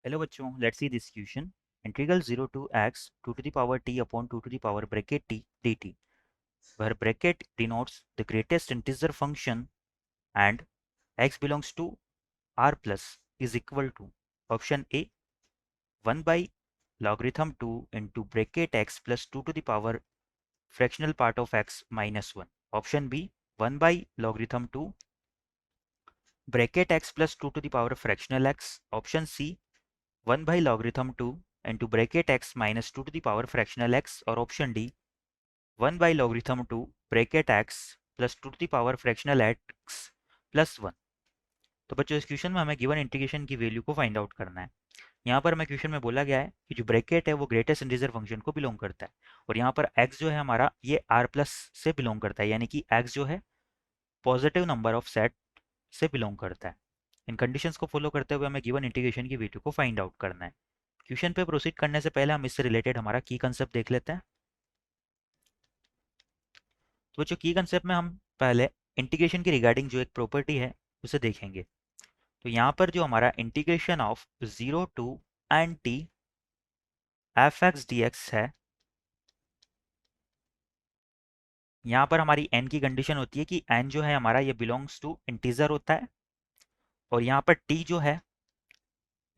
Hello बच्चों, let's see this question. Integral 0 to x 2 to the power t upon 2 to the power bracket t dt, where bracket denotes the greatest integer function and x belongs to r plus is equal to option A 1 by logarithm 2 into bracket x plus 2 to the power fractional part of x minus 1, option B 1 by logarithm 2 bracket x plus 2 to the power fractional x, option C 1 by logarithm 2 into bracket x minus 2 to the power fractional x, और option D 1 by logarithm 2 bracket x plus 2 to the power fractional x plus 1. तो बच्चों इस question में हमें given integration की value को find out करना है. यहाँ पर हमें क्वेश्चन में बोला गया है कि जो ब्रैकेट है वो ग्रेटेस्ट इंटीजर फंक्शन को बिलोंग करता है, और यहाँ पर x जो है हमारा ये r प्लस से बिलोंग करता है, यानी कि x जो है पॉजिटिव नंबर ऑफ सेट से बिलोंग करता है. इन कंडीशंस को फॉलो करते हुए हमें गिवन इंटीग्रेशन की वैल्यू को फाइंड आउट करना है. क्वेश्चन पे प्रोसीड करने से पहले हम इससे रिलेटेड हमारा की कंसेप्ट देख लेते हैं. तो बच्चों की कंसेप्ट में हम पहले इंटीग्रेशन की रिगार्डिंग जो एक प्रॉपर्टी है उसे देखेंगे. तो यहाँ पर जो हमारा integration of 0 to N T F X D X है, यहाँ पर हमारी n की कंडीशन होती है कि n जो है हमारा ये बिलोंग्स टू इंटीजर होता है, और यहाँ पर t जो है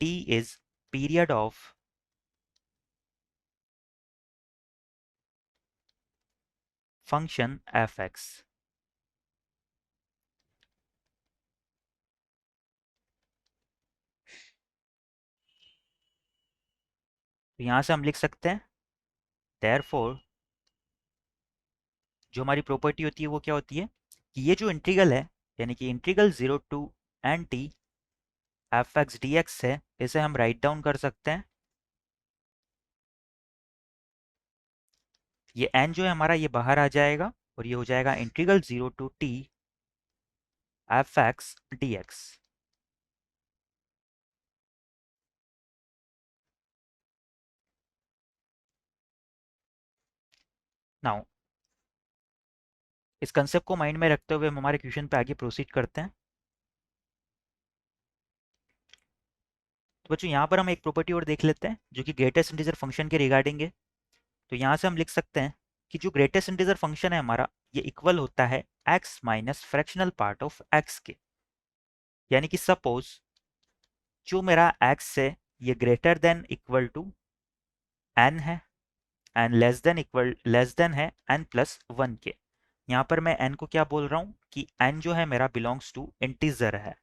t is period of function F x. तो यहाँ से हम लिख सकते हैं देयरफॉर जो हमारी प्रॉपर्टी होती है वो क्या होती है कि ये जो इंटीग्रल है, यानी कि integral 0 to N T F X D X है, इसे हम राइट डाउन कर सकते हैं. ये n जो है हमारा ये बाहर आ जाएगा, और ये हो जाएगा integral 0 to T F X D X. Now इस कंसेप्ट को माइंड में रखते हुए हम हमारे क्वेश्चन पे आगे प्रोसीड करते हैं. तो बच्चों यहाँ पर हम एक प्रॉपर्टी और देख लेते हैं जो कि ग्रेटेस्ट इंटीजर फंक्शन के रिगार्डिंग है. तो यहाँ से हम लिख सकते हैं कि जो ग्रेटेस्ट इंटीजर फंक्शन है हमारा ये इक्वल होता है x minus fractional part of x के. यानी कि सपोज जो मेरा x है ये greater than equal to n है, एंड लेस देन है n प्लस 1 के. यहाँ पर मैं n को क्या बोल रहा हूँ कि n जो है मेरा बिलोंग्स टू इंटीजर है,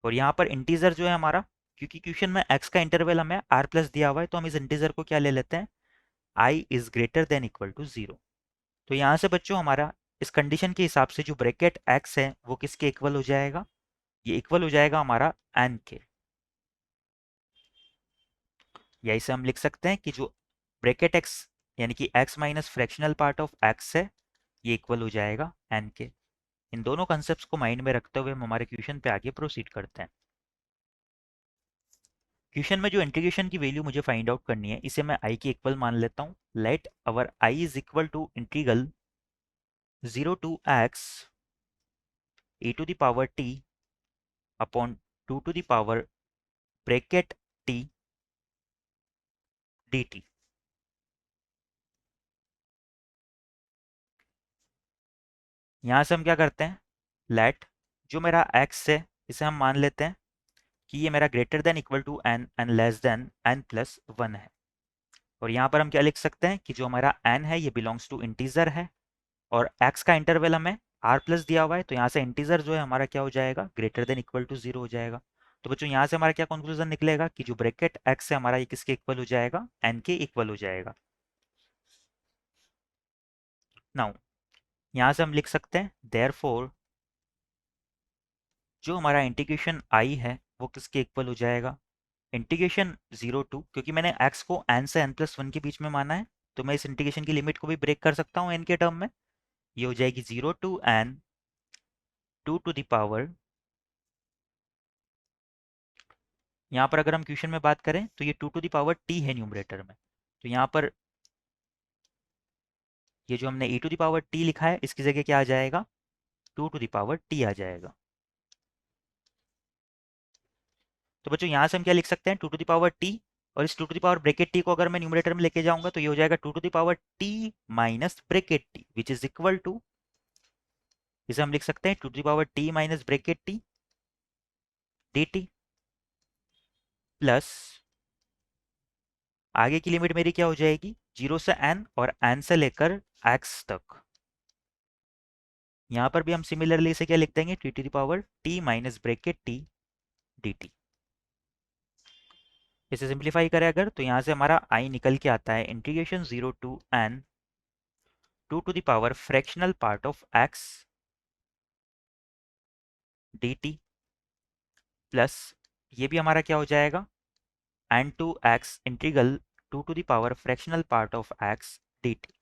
और यहाँ पर इंटीजर जो है हमारा, क्योंकि क्वेश्चन में x का इंटरवल हमें r प्लस दिया हुआ है, तो हम इस इंटीजर को क्या ले लेते हैं i is greater than equal to 0. तो यहाँ से बच्चों हमारा इस कंडीशन के हिसाब से जो ब्रैकेट x है वो किसके इक्वल हो जाएगा, ये इक्वल हो जाएगा हमारा n के. या इसे हम लिख सकते हैं कि जो ब्रैकेट x यानी कि x minus fractional part of x है ये इक्वल हो जाएगा n के. इन दोनों कंसेप्ट्स को माइंड में रखते हुए हम हमारे क्वेश्चन पे आगे प्रोसीड करते हैं. क्वेश्चन में जो इंटीग्रेशन की वैल्यू मुझे फाइंड आउट करनी है इसे मैं i के इक्वल मान लेता हूँ. Let our i is equal to integral 0 to x e to the power t upon 2 to the power bracket t dt. यहाँ से हम क्या करते हैं, लेट जो मेरा x है इसे हम मान लेते हैं कि ये मेरा greater than equal to n and less than n plus 1 है. और यहाँ पर हम क्या लिख सकते हैं कि जो हमारा n है ये बिलोंग्स टू इंटीजर है, और x का इंटरवल हमें r प्लस दिया हुआ है, तो यहाँ से इंटीजर जो है हमारा क्या हो जाएगा ग्रेटर देन इक्वल टू 0 हो जाएगा. तो बच्चों यहाँ से हमारा क्या कंक्लूजन निकलेगा कि जो ब्रैकेट x है हमारा ये किसके इक्वल हो जाएगा, n के इक्वल हो जाएगा. नाउ यहाँ से हम लिख सकते हैं देयरफॉर जो हमारा इंटीग्रेशन i है वो किसके इक्वल हो जाएगा, इंटीग्रेशन 0 टू, क्योंकि मैंने x को n से n प्लस 1 के बीच में माना है, तो मैं इस इंटीग्रेशन की लिमिट को भी ब्रेक कर सकता हूँ n के टर्म में. ये हो जाएगी 0 to n 2 to the power, यहाँ पर अगर हम क्वेश्चन में बात करें तो ये 2 टू द पावर t है न्यूमरेटर में. तो यहाँ पर ये जो हमने e to the power t लिखा है इसकी जगह क्या आ जाएगा 2 टू द पावर t आ जाएगा. तो बच्चों यहाँ से हम क्या लिख सकते हैं, two to the power T, और इस two to the power bracket T को अगर मैं न्यूमरेटर में लेके जाऊंगा तो ये हो जाएगा two to the power T minus bracket T which is equal to, इसे हम लिख सकते हैं two to the power T minus bracket T D T, plus आगे की लिमिट मेरी क्या हो जाएगी, 0 से n और n से लेकर x तक। यहाँ पर भी हम सिमिलरली इसे क्या लिख देंगे, T to the power T minus bracket T D T. इसे सिंप्लीफाई करें अगर तो यहाँ से हमारा i निकल के आता है integration 0 to n two to the power fractional part of x D T, plus ये भी हमारा क्या हो जाएगा n to x integral two to the power fractional part of x D T.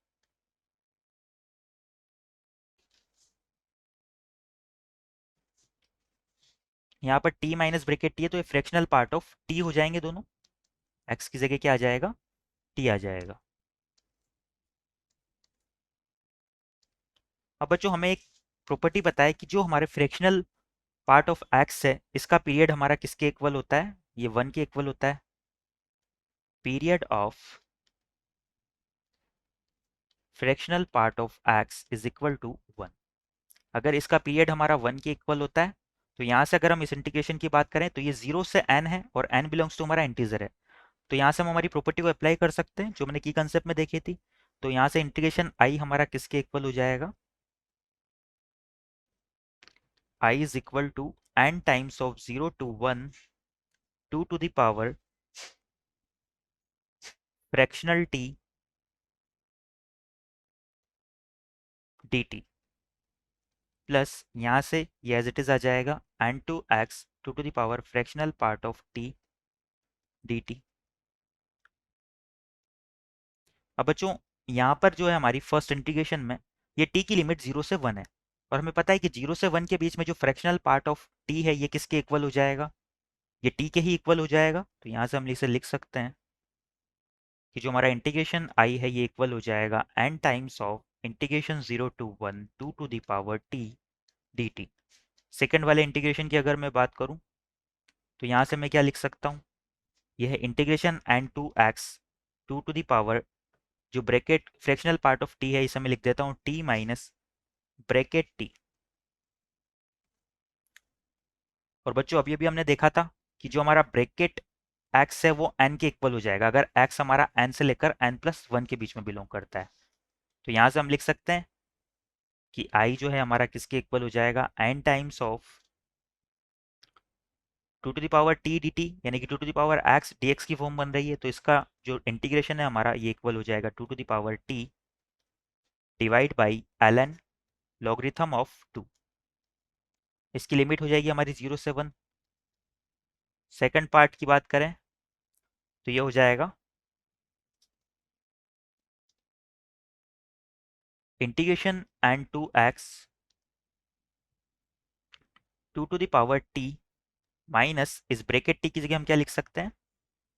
यहाँ पर t माइनस ब्रैकेट टी है तो ये फ्रैक्शनल पार्ट ऑफ t हो जाएंगे दोनों, x की जगह क्या आ जाएगा, t आ जाएगा। अब बच्चों हमें एक प्रॉपर्टी पता है कि जो हमारे फ्रैक्शनल पार्ट ऑफ x है इसका पीरियड हमारा किसके इक्वल होता है, ये 1 के इक्वल होता है। Period of fractional part of x is equal to 1। अगर इसका पीरियड हमारा 1 के इक्वल होता है तो यहाँ से अगर हम इस इंटीग्रेशन की बात करें तो ये 0 से n है और n बिलोंग्स टू हमारा इंटीजर है, तो यहाँ से हम हमारी प्रॉपर्टी को अप्लाई कर सकते हैं जो मैंने की कंसेप्ट में देखी थी। तो यहाँ से इंटीग्रेशन i हमारा किसके इक्वल हो जाएगा, I is equal to n times of 0 to 1 2 to the power fractional t dt, plus यहाँ से ये एज इट इज आ जाएगा n to x two to the power fractional part of t dt। अब बच्चों यहाँ पर जो है हमारी फर्स्ट इंटीग्रेशन में ये t की लिमिट 0 से 1 है, और हमें पता है कि 0 से 1 के बीच में जो फ्रैक्शनल पार्ट ऑफ t है ये किसके इक्वल हो जाएगा, ये t के ही इक्वल हो जाएगा। तो यहाँ से हम इसे लिख सकते हैं कि जो हमारा इंटीग्रेशन i है ये इक्वल हो जाएगा n times of integration 0 to 1 2 to the power t dt। Second वाले इंटीग्रेशन की अगर मैं बात करूं तो यहाँ से मैं क्या लिख सकता हूँ, यह है integration n to x two to the power, जो bracket fractional part of t है इसे मैं लिख देता हूँ t माइनस ब्रैकेट t। और बच्चों अभी अभी हमने देखा था कि जो हमारा ब्रैकेट x है वो n के इक्वल हो जाएगा अगर x हमारा n से लेकर n प्लस 1 के बीच में बिलोंग करता है। तो यहाँ से हम लिख सकते हैं कि i जो है हमारा किसके इक्वल हो जाएगा, n times of two to the power T D T, यानी कि two to the power X D X की फॉर्म बन रही है, तो इसका जो इंटीग्रेशन है हमारा ये इक्वल हो जाएगा two to the power T divide by L N logarithm of 2। इसकी लिमिट हो जाएगी हमारी 0 से 1। सेकंड पार्ट की बात करें तो ये हो जाएगा integration n two x two to the power T minus इस ब्रैकेट टी की जगह हम क्या लिख सकते हैं,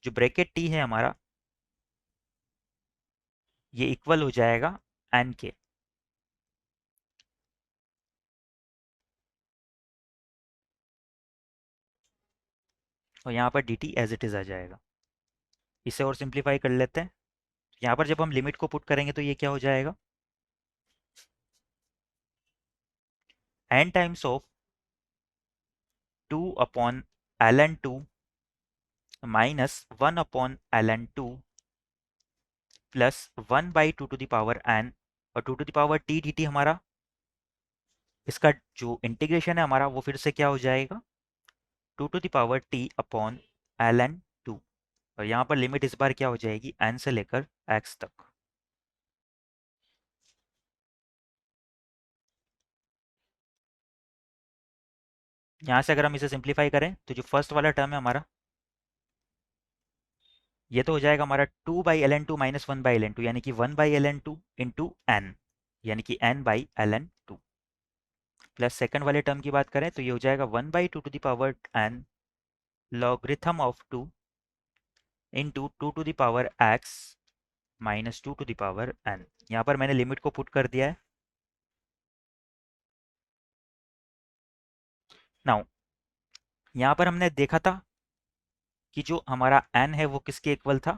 जो ब्रैकेट टी है हमारा ये इक्वल हो जाएगा एन के। और यहाँ पर D T as it is आ जाएगा। इसे और सिंप्लीफाई कर लेते हैं, यहाँ पर जब हम लिमिट को पुट करेंगे तो ये क्या हो जाएगा, n times of 2 upon ln 2 minus 1 upon ln 2 plus 1 by two to the power n, और two to the power t dt हमारा इसका जो इंटीग्रेशन है हमारा वो फिर से क्या हो जाएगा, two to the power t upon ln 2, और यहाँ पर लिमिट इस बार क्या हो जाएगी n से लेकर x तक। यहाँ से अगर हम इसे सिंप्लीफाई करें तो जो फर्स्ट वाला टर्म है हमारा ये तो हो जाएगा हमारा 2 by L n two minus 1 by L n two, यानी कि 1 by L n two into n, यानी कि n by L n two, plus second वाले टर्म की बात करें तो ये हो जाएगा 1 by two to the power n logarithm of 2 into two to the power x minus two to the power n। यहाँ पर मैंने लिमिट को पुट कर दिया है। नाउ यहाँ पर हमने देखा था कि जो हमारा n है वो किसके इक्वल था,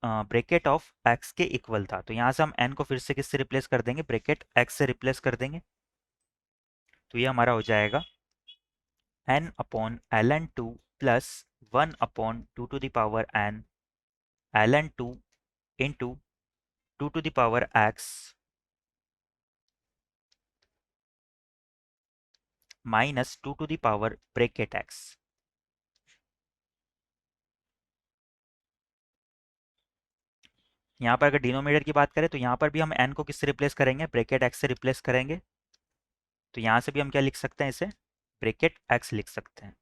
ब्रैकेट ऑफ x के इक्वल था। तो यहाँ से हम n को फिर से किससे रिप्लेस कर देंगे, ब्रैकेट x से रिप्लेस कर देंगे। तो ये हमारा हो जाएगा n upon ln two plus 1 upon two to the power n ln two into two to the power x minus two to the power bracket x। यहाँ पर अगर डिनोमिनेटर की बात करें तो यहाँ पर भी हम n को किससे रिप्लेस करेंगे, ब्रैकेट x से रिप्लेस करेंगे। तो यहाँ से भी हम क्या लिख सकते हैं, इसे ब्रैकेट x लिख सकते हैं।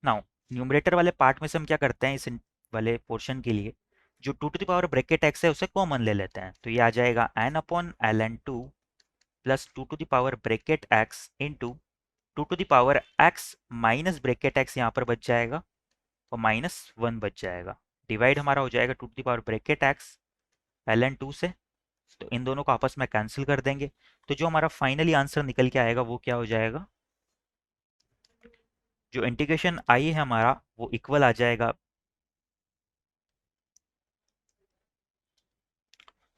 नाउ न्यूमरेटर वाले पार्ट में से हम क्या करते हैं, इस वाले पोर्शन के लिए जो two to the power bracket x है उसे कॉमन ले लेते हैं। तो ये आ जाएगा n upon l n two plus two to the power bracket x into two to the power x minus bracket x यहाँ पर बच जाएगा और माइनस वन बच जाएगा। डिवाइड हमारा हो जाएगा two to the power bracket x l n two से। तो इन दोनों को आपस में कैंसिल कर देंगे। तो जो हमारा फाइनली आंसर निकल के आएगा वो क्या हो जाएगा, जो इंटीग्रेशन आई है हमारा वो इक्वल आ जाएगा,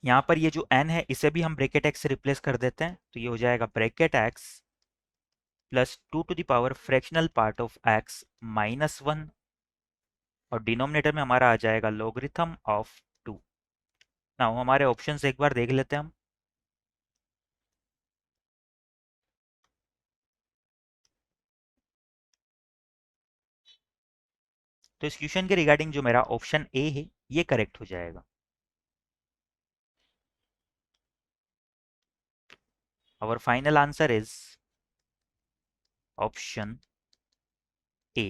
यहाँ पर ये जो n है इसे भी हम ब्रैकेट x से रिप्लेस कर देते हैं। तो ये हो जाएगा bracket x plus two to the power fractional part of x minus one, और डिनोमिनेटर में हमारा आ जाएगा लॉगरिथम ऑफ टू। नाउ हमारे ऑप्शंस एक बार देख लेते हैं हम। तो इस क्वेश्चन के रिगार्डिंग जो मेरा ऑप्शन ए है ये करेक्ट हो जाएगा। Our final answer is option A.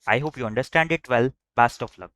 I hope you understand it well. Best of luck.